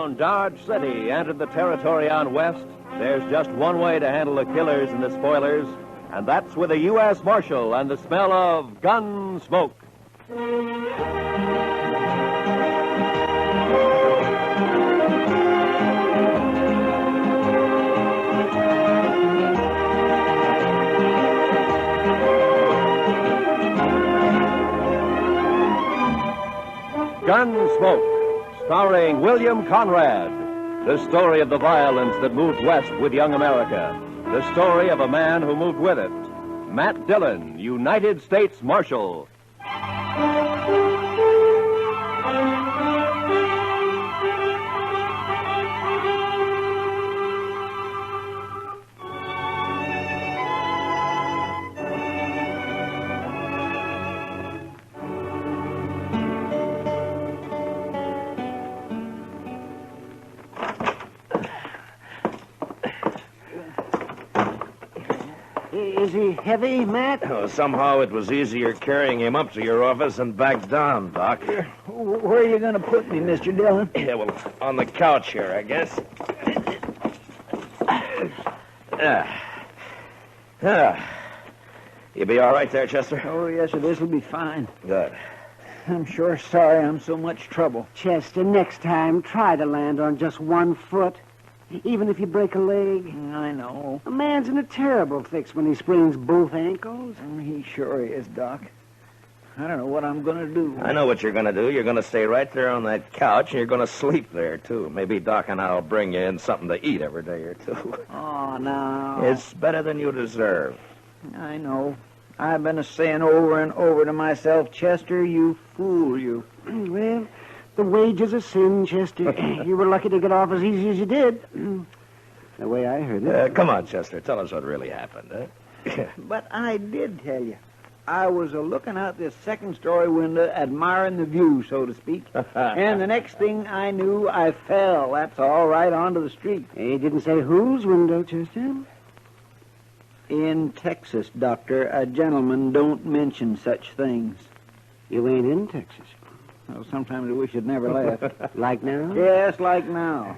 town, Dodge City, entered the territory on west, there's just one way to handle the killers and the spoilers, and that's with a U.S. Marshal and the smell of Gunsmoke. Gunsmoke, starring William Conrad. The story of the violence that moved west with young America. The story of a man who moved with it. Matt Dillon, United States Marshal. Is he heavy, Matt? Oh, somehow it was easier carrying him up to your office and back down, Doc. Where are you going to put me, Mr. Dillon? Yeah, well, on the couch here, I guess. You be all right there, Chester? Oh, yes, sir. This will be fine. Good. I'm sure sorry I'm so much trouble. Chester, next time, try to land on just one foot. Even if you break a leg. I know. A man's in a terrible fix when he sprains both ankles. He sure is, Doc. I don't know what I'm going to do. I know what you're going to do. You're going to stay right there on that couch, and you're going to sleep there, too. Maybe Doc and I will bring you in something to eat every day or two. Oh, no. It's better than you deserve. I know. I've been saying over and over to myself, Chester, you fool, you. Well, the wage is a sin, Chester. You were lucky to get off as easy as you did. The way I heard it. Come on, Chester. Tell us what really happened, huh? But I did tell you. I was looking out this second-story window, admiring the view, so to speak. And the next thing I knew, I fell. That's all right onto the street. He didn't say whose window, Chester. In Texas, Doctor, a gentleman don't mention such things. You ain't in Texas. Well, sometimes I wish I'd never left. Like now? Yes, like now.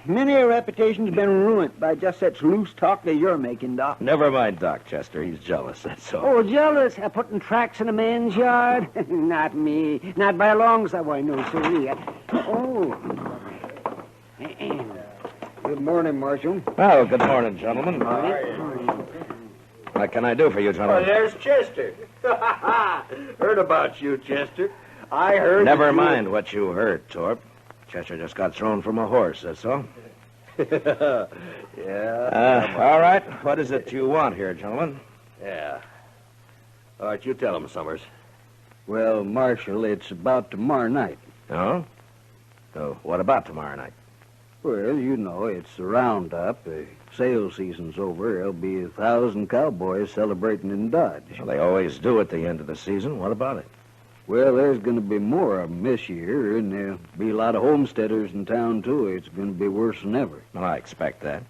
Many a reputation's been ruined by just such loose talk that you're making, Doc. Never mind Doc, Chester. He's jealous, that's all. Oh, jealous? Putting tracks in a man's yard? Not me. Not by a long shot. Why, no, sirree. Oh. Good morning, Marshal. Well, good morning, gentlemen. What can I do for you, gentlemen? Oh, there's Chester. Heard about you, Chester. I heard... Never mind what you heard, Torp. Chester just got thrown from a horse, that's all. Yeah. All right. What is it you want here, gentlemen? Yeah. All right, you tell him, Summers. Well, Marshal, it's about tomorrow night. Oh? So what about tomorrow night? Well, you know, it's the roundup. The sale season's over. There'll be 1,000 cowboys celebrating in Dodge. Well, they always do at the end of the season. What about it? Well, there's going to be more of them this year, and there'll be a lot of homesteaders in town, too. It's going to be worse than ever. Well, I expect that.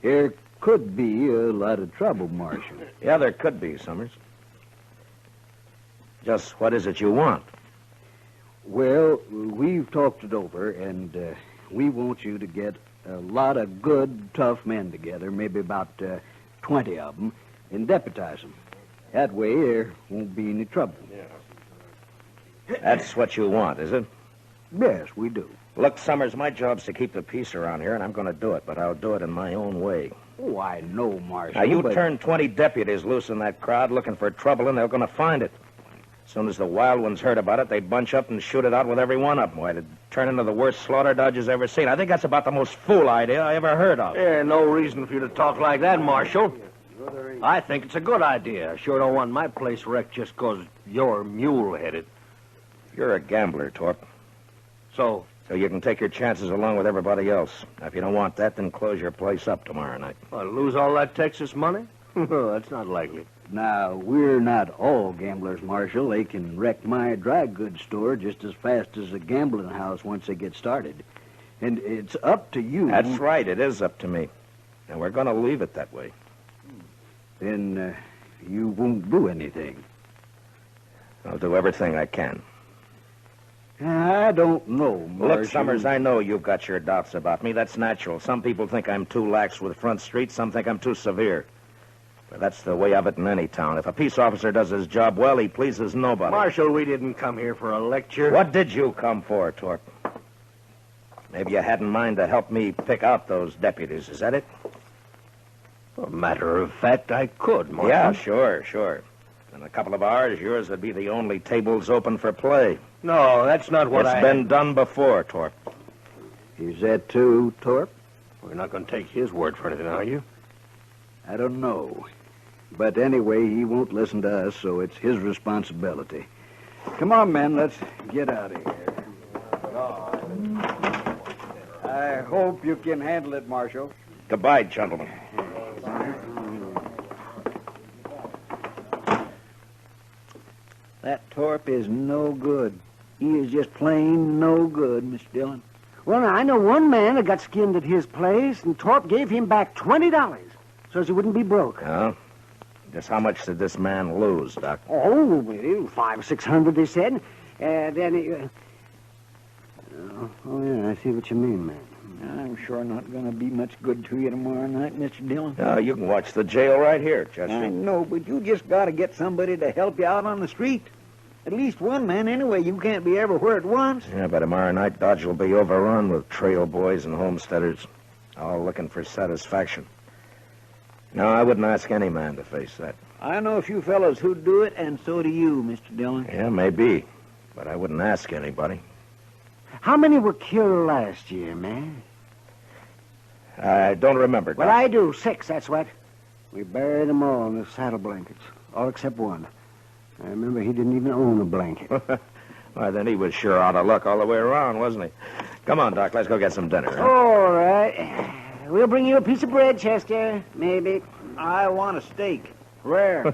There could be a lot of trouble, Marshal. Yeah, there could be, Summers. Just what is it you want? Well, we've talked it over, and we want you to get a lot of good, tough men together, maybe about 20 of them, and deputize them. That way, there won't be any trouble. Yeah. That's what you want, is it? Yes, we do. Look, Summers, my job's to keep the peace around here, and I'm going to do it, but I'll do it in my own way. Oh, I know, Marshal. Now, you but... turn 20 deputies loose in that crowd looking for trouble, and they're going to find it. As soon as the wild ones heard about it, they'd bunch up and shoot it out with every one of them. Why, it'd turn into the worst slaughter Dodge's ever seen. I think that's about the most fool idea I ever heard of. Yeah, no reason for you to talk like that, Marshal. I think it's a good idea. I sure don't want my place wrecked just 'cause you're mule-headed. You're a gambler, Torp. So you can take your chances along with everybody else. Now, if you don't want that, then close your place up tomorrow night. lose all that Texas money? That's not likely. Now, we're not all gamblers, Marshal. They can wreck my dry goods store just as fast as a gambling house once they get started. And it's up to you. That's right. It is up to me. And we're going to leave it that way. Then you won't do anything. I'll do everything I can. I don't know, Marshal. Look, Summers, I know you've got your doubts about me. That's natural. Some people think I'm too lax with Front Street. Some think I'm too severe. But that's the way of it in any town. If a peace officer does his job well, he pleases nobody. Marshal, we didn't come here for a lecture. What did you come for, Torp? Maybe you had in mind to help me pick out those deputies. Is that it? A matter of fact, I could, Marshal. Yeah, sure. In a couple of hours, yours would be the only tables open for play. No, that's not what It's been done before, Torp. Is that too, Torp? We're not going to take his word for anything, are you? I don't know. But anyway, he won't listen to us, so it's his responsibility. Come on, men, let's get out of here. I hope you can handle it, Marshal. Goodbye, gentlemen. That Torp is no good. He is just plain no good, Mr. Dillon. Well, now, I know one man that got skinned at his place, and Torp gave him back $20 so he wouldn't be broke. Oh? Just how much did this man lose, Doc? Oh, well, $500-600, they said. Then he... oh, yeah, I see what you mean, man. I'm sure not going to be much good to you tomorrow night, Mr. Dillon. No, you can watch the jail right here, Chester. I know, but you just got to get somebody to help you out on the street. At least one man, anyway. You can't be everywhere at once. Yeah, by tomorrow night, Dodge will be overrun with trail boys and homesteaders, all looking for satisfaction. No, I wouldn't ask any man to face that. I know a few fellows who'd do it, and so do you, Mr. Dillon. Yeah, maybe, but I wouldn't ask anybody. How many were killed last year, man? I don't remember, Doc. Well, I do. 6, that's what. We buried them all in the saddle blankets, all except one. I remember he didn't even own a blanket. Why, then he was sure out of luck all the way around, wasn't he? Come on, Doc, let's go get some dinner. Huh? All right. We'll bring you a piece of bread, Chester. Maybe. I want a steak. Rare.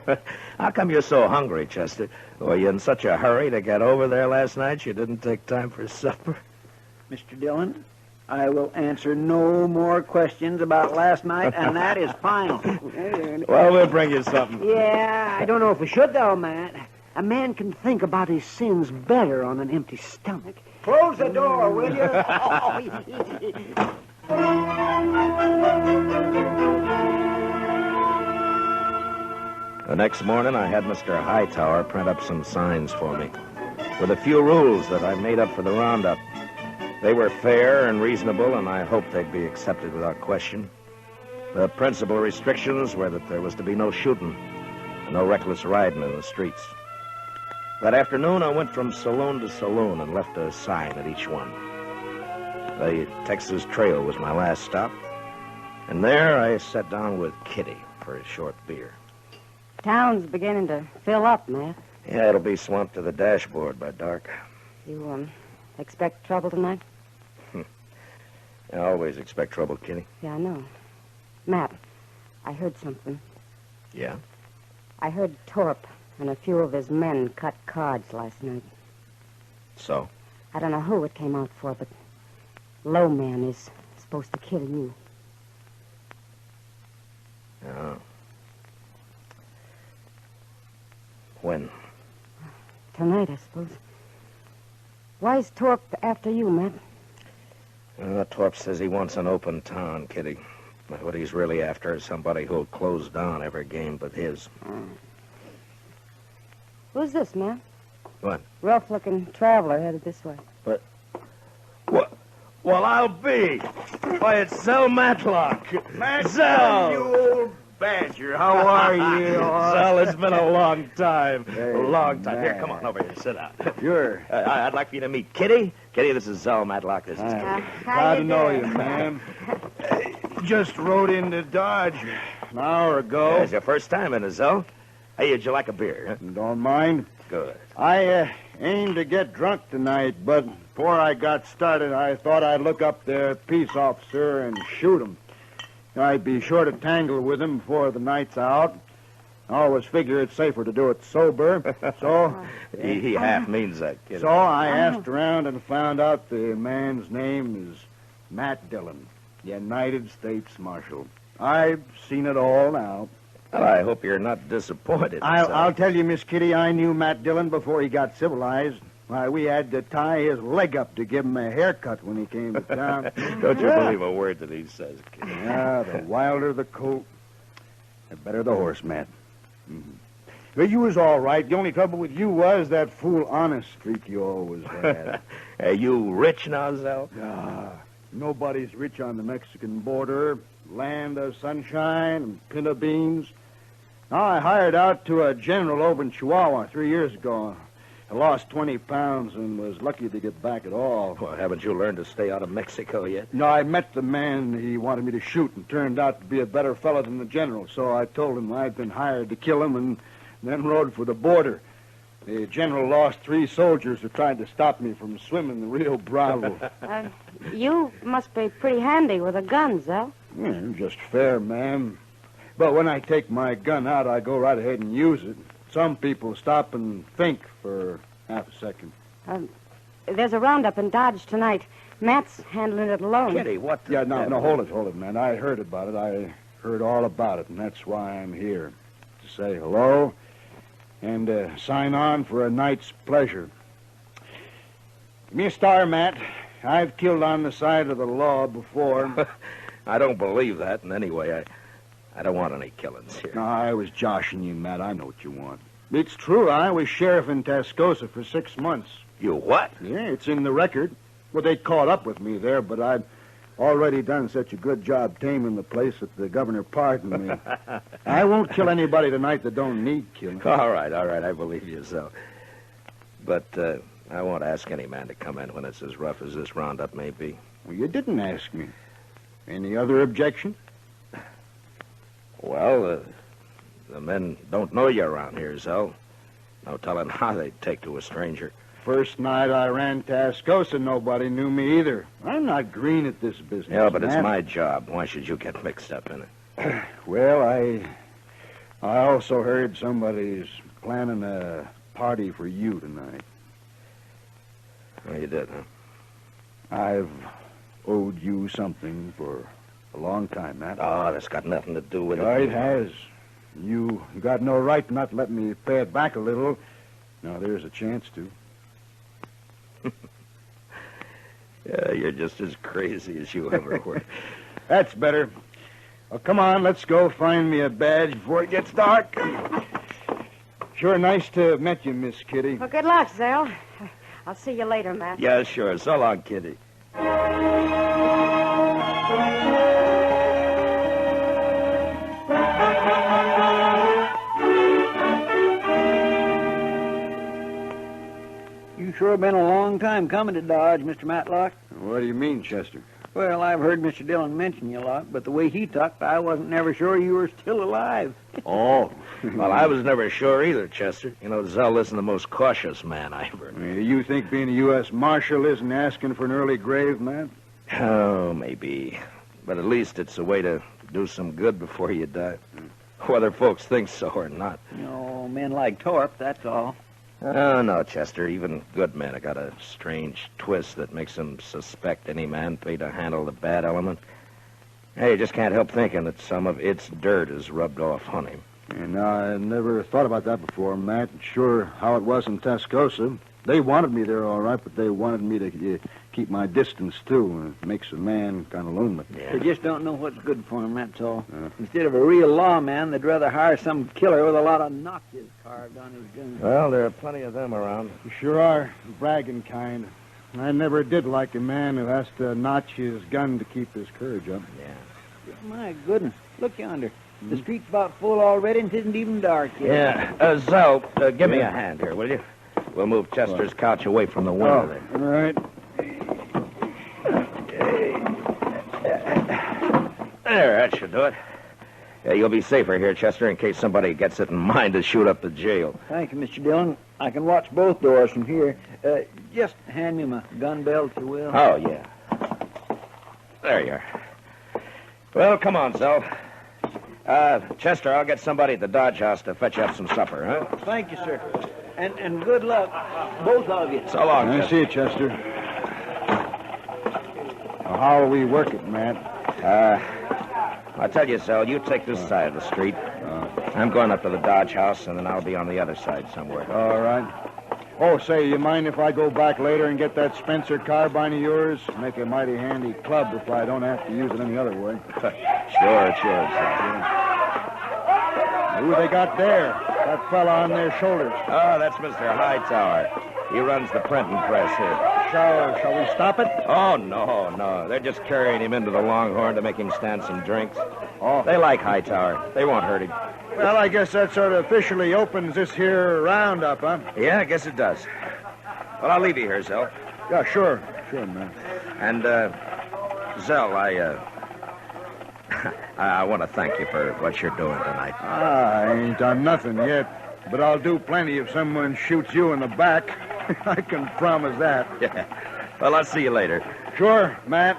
How come you're so hungry, Chester? Were you in such a hurry to get over there last night you didn't take time for supper? Mr. Dillon, I will answer no more questions about last night, and that is final. Well, we'll bring you something. Yeah, I don't know if we should, though, Matt. A man can think about his sins better on an empty stomach. Close the door, will you? The next morning, I had Mr. Hightower print up some signs for me, with a few rules that I made up for the roundup. They were fair and reasonable, and I hoped they'd be accepted without question. The principal restrictions were that there was to be no shooting and no reckless riding in the streets. That afternoon, I went from saloon to saloon and left a sign at each one. The Texas Trail was my last stop, and there I sat down with Kitty for a short beer. Town's beginning to fill up, Matt. Yeah, it'll be swamped to the dashboard by dark. You, expect trouble tonight? I always expect trouble, Kitty. Yeah, I know. Matt, I heard something. Yeah? I heard Torp and a few of his men cut cards last night. So? I don't know who it came out for, but Low Man is supposed to kill you. Oh. When? Tonight, I suppose. Why's Torp after you, Matt? Torp says he wants an open town, Kitty. But what he's really after is somebody who'll close down every game but his. Who's this, Matt? What? Rough-looking traveler headed this way. What? Well, I'll be. Why, it's Zell Matlock. Zell! You old badger. How are you? Zell, it's been a long time. Hey, a long time. Here, man. come on over here. Sit down. Sure. I'd like for you to meet Kitty. Kitty, this is Zell Matlock. This is Kitty. How you doing? ma'am. Just rode into Dodge an hour ago. It's your first time in it, Zell. Hey, would you like a beer? Huh? Don't mind. Good. I aimed to get drunk tonight, but before I got started, I thought I'd look up the peace officer and shoot him. I'd be sure to tangle with him before the night's out. I always figure it's safer to do it sober. So He half means that, Kitty. so I asked around and found out the man's name is Matt Dillon, United States Marshal. I've seen it all now. Well, I hope you're not disappointed. I'll tell you, Miss Kitty, I knew Matt Dillon before he got civilized. Why, we had to tie his leg up to give him a haircut when he came to town. Don't you believe a word that he says, kid. Yeah, the wilder the colt, the better the horse, Matt. Mm-hmm. But you was all right. The only trouble with you was that fool honest streak you always had. Are you rich now, Zell? Ah, nobody's rich on the Mexican border. Land of sunshine and pinto beans. I hired out to a general over in Chihuahua 3 years ago. I lost 20 pounds and was lucky to get back at all. Well, haven't you learned to stay out of Mexico yet? No, I met the man he wanted me to shoot and turned out to be a better fellow than the general. So I told him I'd been hired to kill him and then rode for the border. The general lost 3 soldiers who tried to stop me from swimming the Rio Bravo. You must be pretty handy with a gun, Zell. Yeah, just fair, ma'am. But when I take my gun out, I go right ahead and use it. Some people stop and think for half a second. There's a roundup in Dodge tonight. Matt's handling it alone. Kitty, what the... Yeah, no, hold it, man. I heard about it. I heard all about it, and that's why I'm here. To say hello and sign on for a night's pleasure. Give me a star, Matt. I've killed on the side of the law before. I don't believe that, and anyway, I don't want any killings here. No, I was joshing you, Matt. I know what you want. It's true. I was sheriff in Tascosa for 6 months. You what? Yeah, it's in the record. Well, they caught up with me there, but I'd already done such a good job taming the place that the governor pardoned me. I won't kill anybody tonight that don't need killing. All right, I believe you so. But I won't ask any man to come in when it's as rough as this roundup may be. Well, you didn't ask me. Any other objection? Well, the men don't know you around here, Zell. No telling how they'd take to a stranger. First night I ran Tascosa, nobody knew me either. I'm not green at this business. Yeah, but it's man. my job. Why should you get mixed up in it? Well, I also heard somebody's planning a party for you tonight. Oh, you did, huh? I've owed you something for a long time, Matt. Oh, that's got nothing to do with it. It has. You got no right not to let me pay it back a little. Now, there's a chance to. Yeah, you're just as crazy as you ever were. That's better. Well, come on, let's go find me a badge before it gets dark. Sure nice to have met you, Miss Kitty. Well, good luck, Zell. I'll see you later, Matt. Yeah, sure. So long, Kitty. You sure been a long time coming to Dodge, Mr. Matlock. What do you mean, Chester? Well, I've heard Mr. Dillon mention you a lot, but the way he talked, I wasn't never sure you were still alive. Oh. Well, I was never sure either, Chester. You know, Zell isn't the most cautious man I ever knew. You think being a U.S. Marshal isn't asking for an early grave, man? Oh, maybe. But at least it's a way to do some good before you die. Whether folks think so or not. No, men like Torp, that's all. Oh, no, Chester. Even good men have got a strange twist that makes them suspect any man paid to handle the bad element. Hey, you just can't help thinking that some of its dirt is rubbed off on him. And I never thought about that before, Matt. Sure how it was in Tascosa. They wanted me there all right, but they wanted me to keep my distance, too. It makes a man kind of lonely. Yeah. They just don't know what's good for him, that's all. Instead of a real lawman, they'd rather hire some killer with a lot of notches carved on his gun. Well, there are plenty of them around. You sure are bragging kind. I never did like a man who has to notch his gun to keep his courage up. Yeah. My goodness, look yonder. The street's about full already and it isn't even dark yet. Yeah. Zell, give me a hand here, will you? We'll move Chester's couch away from the window there. All right. There, that should do it. Yeah, you'll be safer here, Chester, in case somebody gets it in mind to shoot up the jail. Thank you, Mr. Dillon. I can watch both doors from here. Just hand me my gun belt, if you will. Oh, yeah. There you are. Well, come on, Zell. Chester, I'll get somebody at the Dodge House to fetch you up some supper, huh? Thank you, sir. And good luck, both of you. So long, I Chester. see you, Chester. Now, how will we work it, Matt? I'll tell you, Zell, you take this side of the street. I'm going up to the Dodge House, and then I'll be on the other side somewhere. All right. Oh, say, you mind if I go back later and get that Spencer carbine of yours? Make a mighty handy club if I don't have to use it any other way. Sure, Sal. Who they got there? That fella on their shoulders. Oh, that's Mr. Hightower. He runs the printing press here. Shall we stop it? Oh, no. They're just carrying him into the Longhorn to make him stand some drinks. Oh. They like Hightower. They won't hurt him. Well, I guess that sort of officially opens this here roundup, huh? Yeah, I guess it does. Well, I'll leave you here, Zell. Yeah, sure. Sure, man. And, Zell, I want to thank you for what you're doing tonight. I ain't done nothing yet, but I'll do plenty if someone shoots you in the back. I can promise that. Yeah. Well, I'll see you later. Sure, Matt.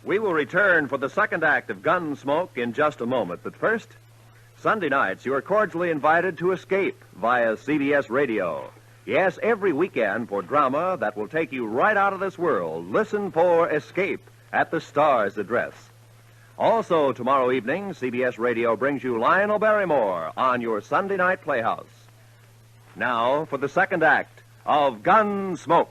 We will return for the second act of Gunsmoke in just a moment. But first, Sunday nights, you are cordially invited to Escape via CBS Radio. Yes, every weekend for drama that will take you right out of this world. Listen for Escape at the Star's address. Also, tomorrow evening, CBS Radio brings you Lionel Barrymore on your Sunday night playhouse. Now, for the second act of Gunsmoke.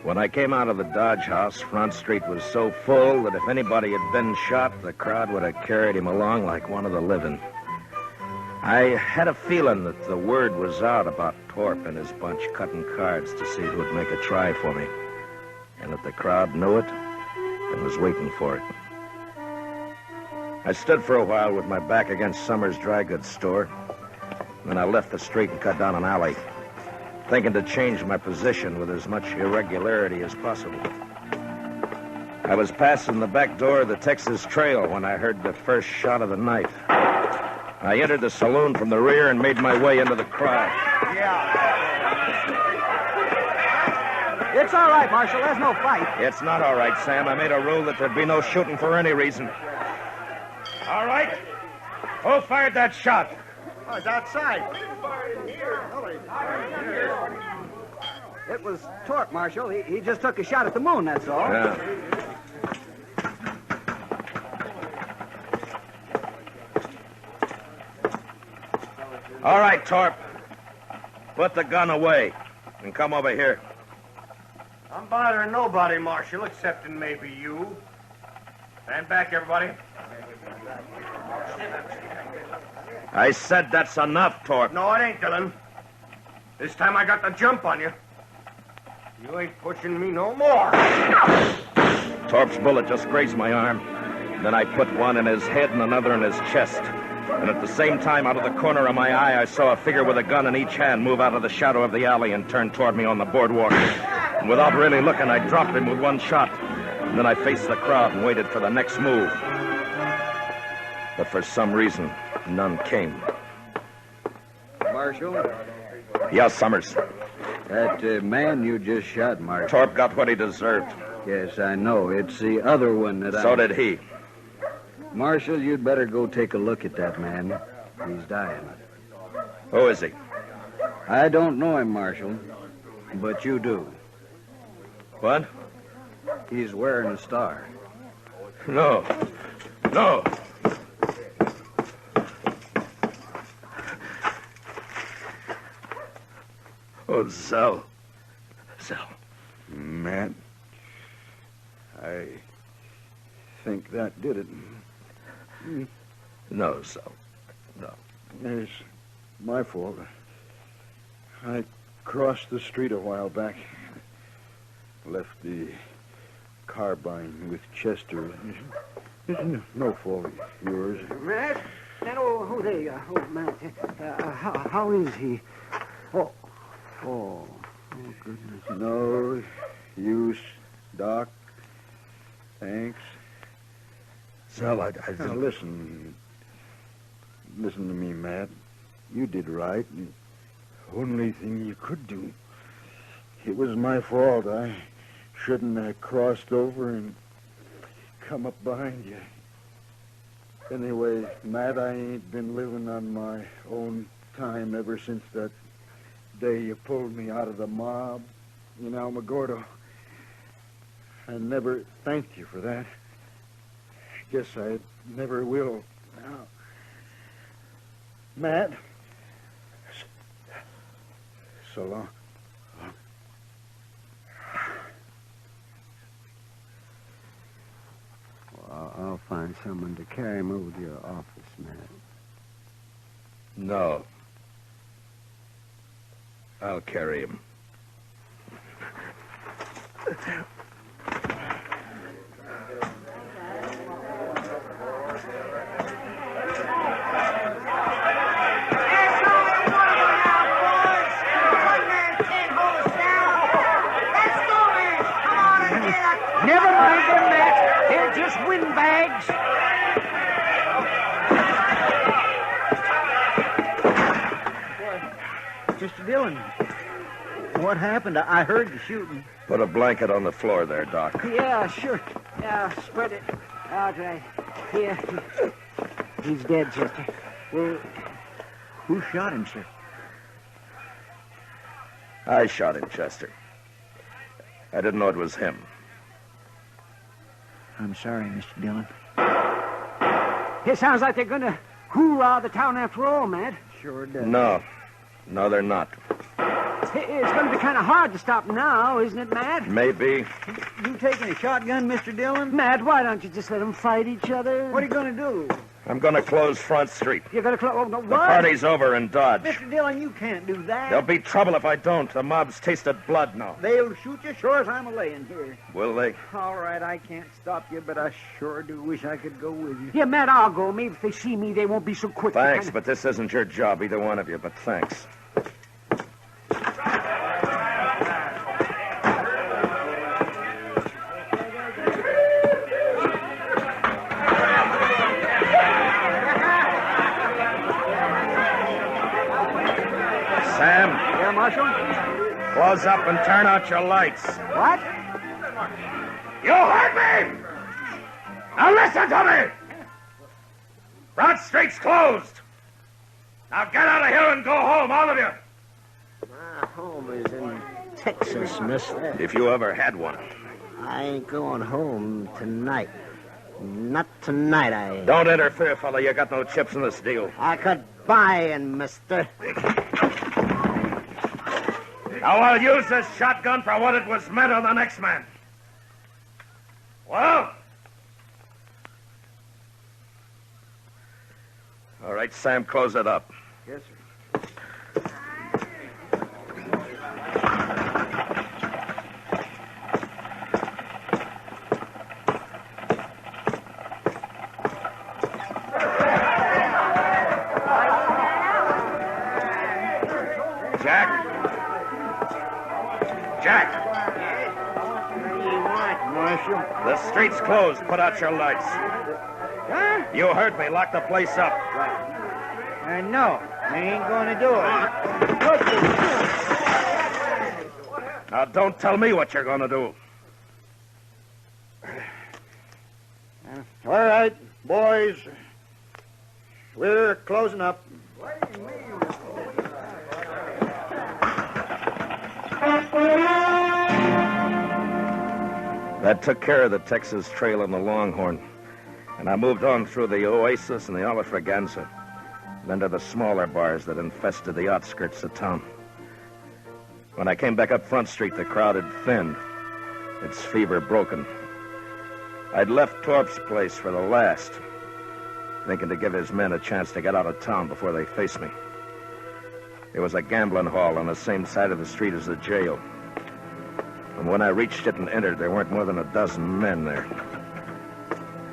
When I came out of the Dodge House, Front Street was so full that if anybody had been shot, the crowd would have carried him along like one of the living. I had a feeling that the word was out about Torp and his bunch cutting cards to see who'd make a try for me, and that the crowd knew it and was waiting for it. I stood for a while with my back against Summers' dry goods store. Then I left the street and cut down an alley, thinking to change my position with as much irregularity as possible. I was passing the back door of the Texas Trail when I heard the first shot of the night. I entered the saloon from the rear and made my way into the crowd. It's all right, Marshal. There's no fight. It's not all right, Sam. I made a rule that there'd be no shooting for any reason. All right? Who fired that shot? Oh, it's outside. It was Torp, Marshal. He just took a shot at the moon, that's all. Yeah. All right, Torp. Put the gun away and come over here. I'm bothering nobody, Marshal, excepting maybe you. Stand back, everybody. I said that's enough, Torp. No, it ain't, Dillon. This time I got the jump on you. You ain't pushing me no more. Torp's bullet just grazed my arm. Then I put one in his head and another in his chest. And at the same time, out of the corner of my eye, I saw a figure with a gun in each hand move out of the shadow of the alley and turn toward me on the boardwalk. And without really looking, I dropped him with one shot. And then I faced the crowd and waited for the next move. But for some reason, none came. Marshal? Yes, Summers. That man you just shot, Marshal. Torp got what he deserved. Yes, I know. It's the other one that So did he. Marshal, you'd better go take a look at that man. He's dying. Who is he? I don't know him, Marshal, but you do. What? He's wearing a star. No. No. Oh, Zell. Zell. Matt, I think that did it. No, Zell. No. It's my fault. I crossed the street a while back. Left the carbine with Chester. It's no fault of yours. Matt? Matt. How is he? Oh, goodness. No use, Doc. Thanks. Zell, I Now, think... listen. Listen to me, Matt. You did right. The only thing you could do. It was my fault. I shouldn't have crossed over and come up behind you. Anyway, Matt, I ain't been living on my own time ever since that day you pulled me out of the mob in Alamogordo. I never thanked you for that. Guess I never will now. Matt, so long. Well, I'll find someone to carry him over to your office, Matt. No. I'll carry him. Never mind them, Matt. They're just windbags. Mr. Dillon, what happened? I heard the shooting. Put a blanket on the floor there, Doc. Yeah, sure. Yeah, spread it out right here. He's dead, Chester. Well, who shot him, sir? I shot him, Chester. I didn't know it was him. I'm sorry, Mr. Dillon. It sounds like they're going to hoorah the town after all, Matt. Sure does. No, they're not. It's going to be kind of hard to stop now, isn't it, Matt? Maybe. You taking a shotgun, Mr. Dillon? Matt, why don't you just let them fight each other? What are you going to do? I'm going to close Front Street. You're going to close... Oh, no, The what? party's over in Dodge. Mr. Dillon, you can't do that. There'll be trouble if I don't. The mob's tasted blood now. They'll shoot you sure as I'm a-laying here. Will they? All right, I can't stop you, but I sure do wish I could go with you. Yeah, Matt, I'll go. Maybe if they see me, they won't be so quick. Thanks, but this isn't your job, either one of you, but thanks. Sam, Yeah, Marshal? close up and turn out your lights. What? You heard me! Now listen to me! Front Street's closed. Now get out of here and go home, all of you. My home is in Texas, mister. If you ever had one. I ain't going home tonight. Not tonight, I ain't. Don't interfere, fella. You got no chips in this deal. I could buy in, mister. Now I'll use this shotgun for what it was meant on the next man. Well? All right, Sam, close it up. Yes, sir. Jack, Marshal. the street's closed. Put out your lights. Huh? You heard me. Lock the place up. No, I ain't going to do it. Now, don't tell me what you're going to do. All right, boys. We're closing up. That took care of the Texas Trail and the Longhorn. And I moved on through the Oasis and the Olafraganza, then to the smaller bars that infested the outskirts of town. When I came back up Front Street, the crowd had thinned, its fever broken. I'd left Torp's place for the last, thinking to give his men a chance to get out of town before they faced me. There was a gambling hall on the same side of the street as the jail. And when I reached it and entered, there weren't more than a dozen men there.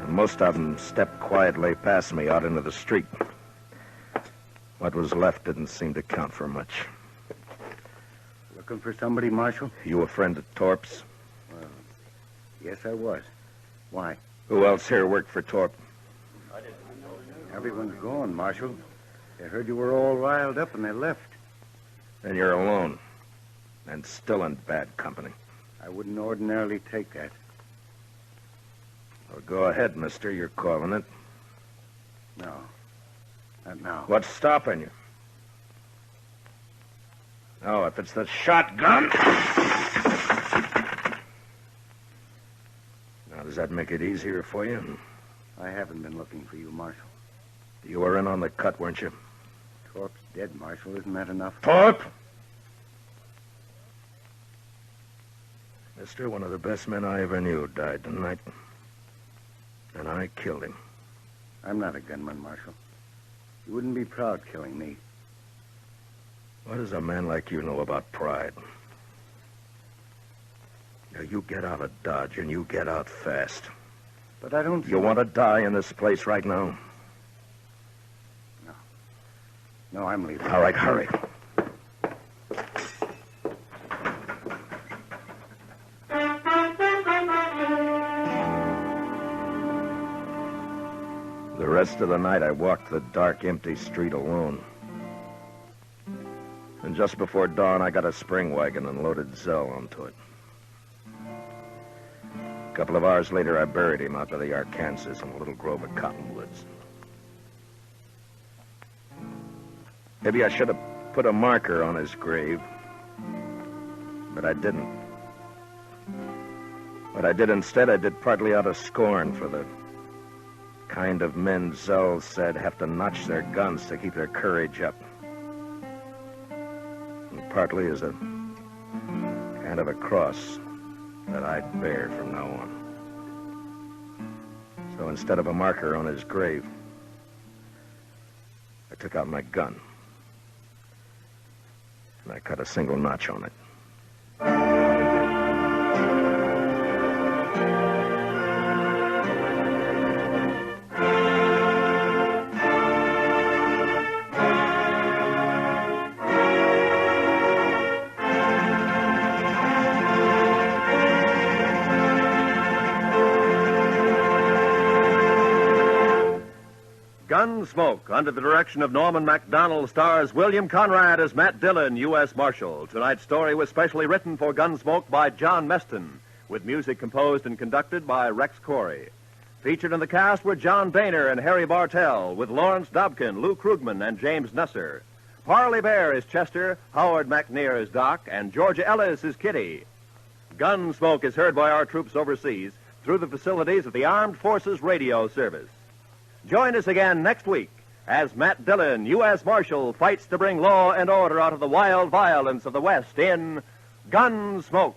And most of them stepped quietly past me out into the street. What was left didn't seem to count for much. Looking for somebody, Marshal? You a friend of Torp's? Well, yes, I was. Why? Who else here worked for Torp? Everyone's gone, Marshal. They heard you were all riled up and they left. And you're alone. and still in bad company. I wouldn't ordinarily take that. Well, go ahead, mister. You're calling it. No. Not now. What's stopping you? Oh, if it's the shotgun. Now, does that make it easier for you? I haven't been looking for you, Marshal. You were in on the cut, weren't you? Torp's dead, Marshal. Isn't that enough? Torp? Mister, one of the best men I ever knew died tonight. And I killed him. I'm not a gunman, Marshal. You wouldn't be proud killing me. What does a man like you know about pride? Now, you get out of Dodge, and you get out fast. But I don't... You want to die in this place right now? No. No, I'm leaving. All right, hurry. The rest of the night, I walked the dark, empty street alone. And just before dawn, I got a spring wagon and loaded Zell onto it. A couple of hours later, I buried him out by the Arkansas in a little grove of cottonwoods. Maybe I should have put a marker on his grave, but I didn't. What I did instead, I did partly out of scorn for the kind of men Zell said have to notch their guns to keep their courage up. And partly as a kind of a cross that I'd bear from now on. So instead of a marker on his grave, I took out my gun. And I cut a single notch on it. Gunsmoke, under the direction of Norman Macdonnell, stars William Conrad as Matt Dillon, U.S. Marshal. Tonight's story was specially written for Gunsmoke by John Meston, with music composed and conducted by Rex Corey. Featured in the cast were John Boehner and Harry Bartell, with Lawrence Dobkin, Lou Krugman, and James Nusser. Parley Baer is Chester, Howard McNear is Doc, and Georgia Ellis is Kitty. Gunsmoke is heard by our troops overseas through the facilities of the Armed Forces Radio Service. Join us again next week as Matt Dillon, U.S. Marshal, fights to bring law and order out of the wild violence of the West in Gunsmoke.